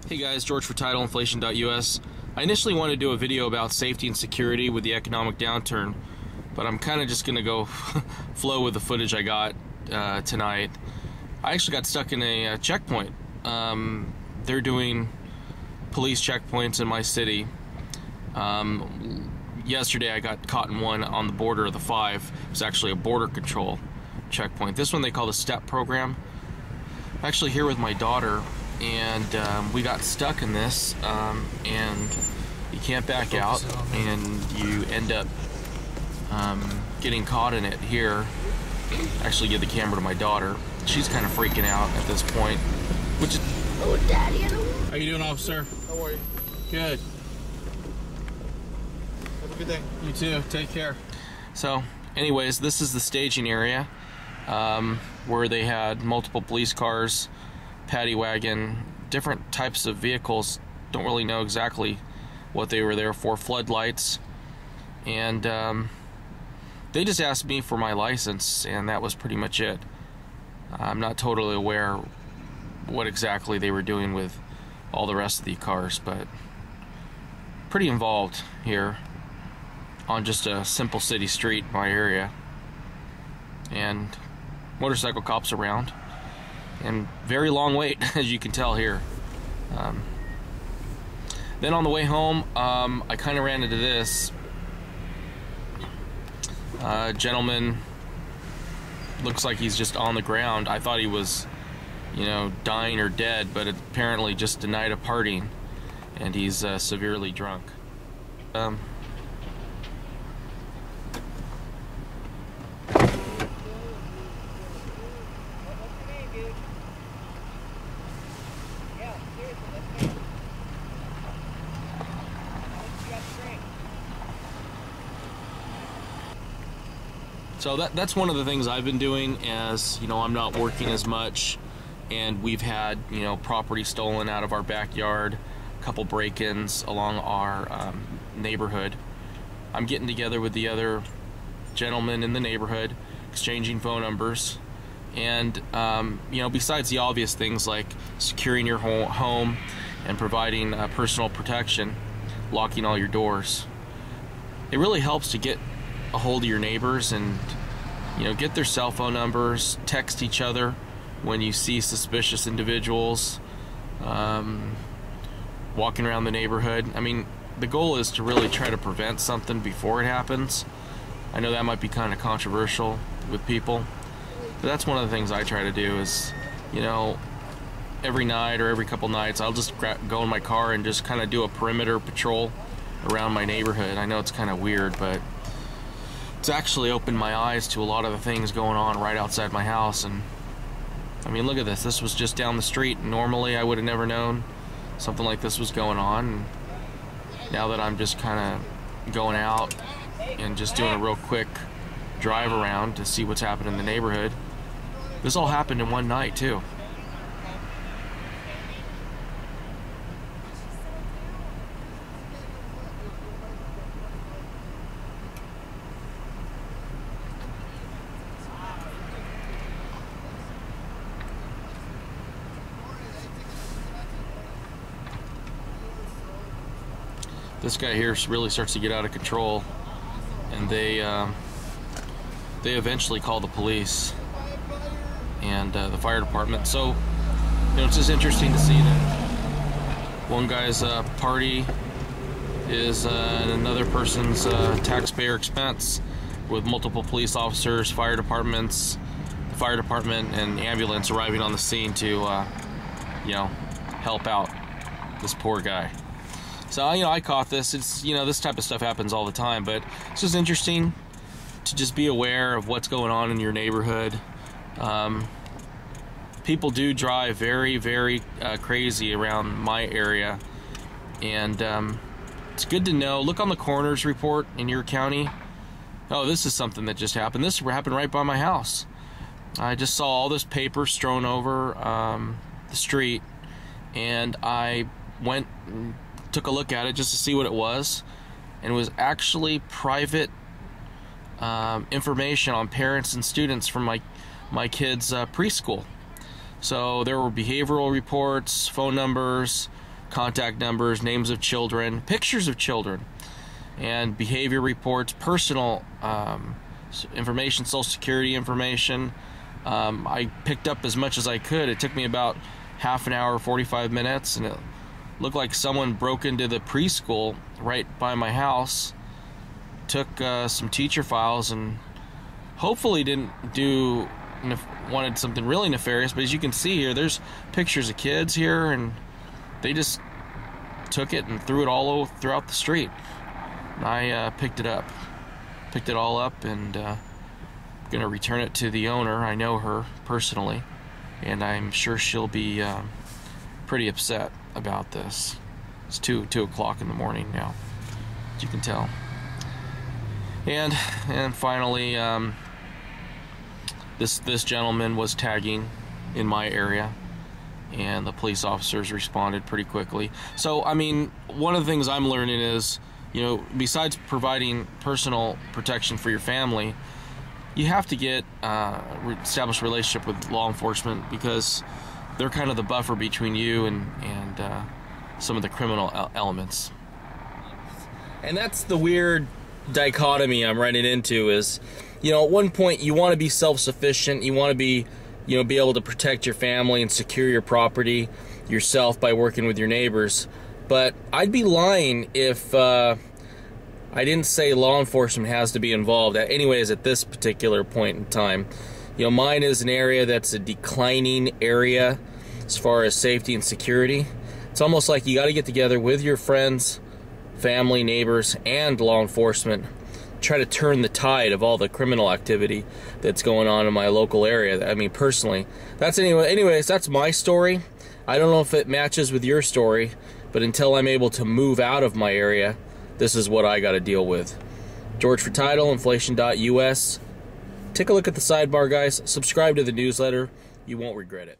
Hey guys, George for TitleInflation.us. I initially wanted to do a video about safety and security with the economic downturn, but I'm kind of just going to go flow with the footage I got tonight. I actually got stuck in a checkpoint. They're doing police checkpoints in my city. Yesterday I got caught in one on the border of the 5. It was actually a border control checkpoint. This one they call the STEP program. I'm actually here with my daughter, and we got stuck in this, and you can't back out, and you end up getting caught in it here. I actually give the camera to my daughter. She's kind of freaking out at this point, which is... Oh, Daddy. How you doing, officer? How are you? Good. Have a good day. You too. Take care. So, anyways, this is the staging area where they had multiple police cars, paddy wagon, different types of vehicles. Don't really know exactly what they were there for. Floodlights, and they just asked me for my license, and that was pretty much it. I'm not totally aware what exactly they were doing with all the rest of the cars, but pretty involved here on just a simple city street in my area. And motorcycle cops around, and very long wait, as you can tell here. Then on the way home, I kind of ran into this gentleman. Looks like he's just on the ground. I thought he was, you know, dying or dead, but apparently just a night of partying, and he's severely drunk. So that's one of the things I've been doing, as you know, I'm not working as much, and we've had, you know, property stolen out of our backyard, a couple break-ins along our neighborhood. I'm getting together with the other gentlemen in the neighborhood, exchanging phone numbers, and you know, besides the obvious things like securing your home and providing personal protection, locking all your doors, it really helps to get a hold of your neighbors and, you know, get their cell phone numbers, text each other when you see suspicious individuals walking around the neighborhood. I mean, the goal is to really try to prevent something before it happens. I know that might be kind of controversial with people, but that's one of the things I try to do is, you know, every night or every couple nights I'll just go in my car and just kind of do a perimeter patrol around my neighborhood. I know it's kind of weird, but it's actually opened my eyes to a lot of the things going on right outside my house. And I mean, look at this. This was just down the street. Normally I would have never known something like this was going on. And now that I'm just kind of going out and just doing a real quick drive around to see what's happening in the neighborhood, this all happened in one night too. This guy here really starts to get out of control, and they eventually call the police and the fire department. So, you know, it's just interesting to see that one guy's party is another person's taxpayer expense, with multiple police officers, fire departments, the fire department and ambulance arriving on the scene to you know, help out this poor guy. So, you know, I caught this. It's, you know, this type of stuff happens all the time, but it's just interesting to just be aware of what's going on in your neighborhood. People do drive very, very crazy around my area, and it's good to know. Look on the coroner's report in your county. Oh, this is something that just happened. This happened right by my house. I just saw all this paper strewn over the street, and I went and took a look at it just to see what it was, and it was actually private information on parents and students from my kids' preschool. So there were behavioral reports, phone numbers, contact numbers, names of children, pictures of children, and behavior reports, personal information, social security information. I picked up as much as I could. It took me about half an hour, 45 minutes, and it looked like someone broke into the preschool right by my house, took some teacher files, and hopefully didn't wanted something really nefarious. But as you can see here, there's pictures of kids here, and they just took it and threw it all throughout the street. And I picked it all up, and gonna return it to the owner. I know her personally, and I'm sure she'll be pretty upset about this. It's 2 o'clock in the morning now, as you can tell. And finally, this gentleman was tagging in my area, and the police officers responded pretty quickly. So, I mean, one of the things I'm learning is, you know, besides providing personal protection for your family, you have to get establish a relationship with law enforcement, because they're kind of the buffer between you and some of the criminal elements. And that's the weird dichotomy I'm running into is, you know, at one point you want to be self-sufficient, you want to be, you know, be able to protect your family and secure your property yourself by working with your neighbors. But I'd be lying if I didn't say law enforcement has to be involved, anyways, at this particular point in time. You know, mine is an area that's a declining area as far as safety and security. It's almost like you got to get together with your friends, family, neighbors, and law enforcement, try to turn the tide of all the criminal activity that's going on in my local area. I mean, personally, anyways, that's my story. I don't know if it matches with your story, but until I'm able to move out of my area, this is what I got to deal with. George for Title, inflation.us. Take a look at the sidebar, guys. Subscribe to the newsletter. You won't regret it.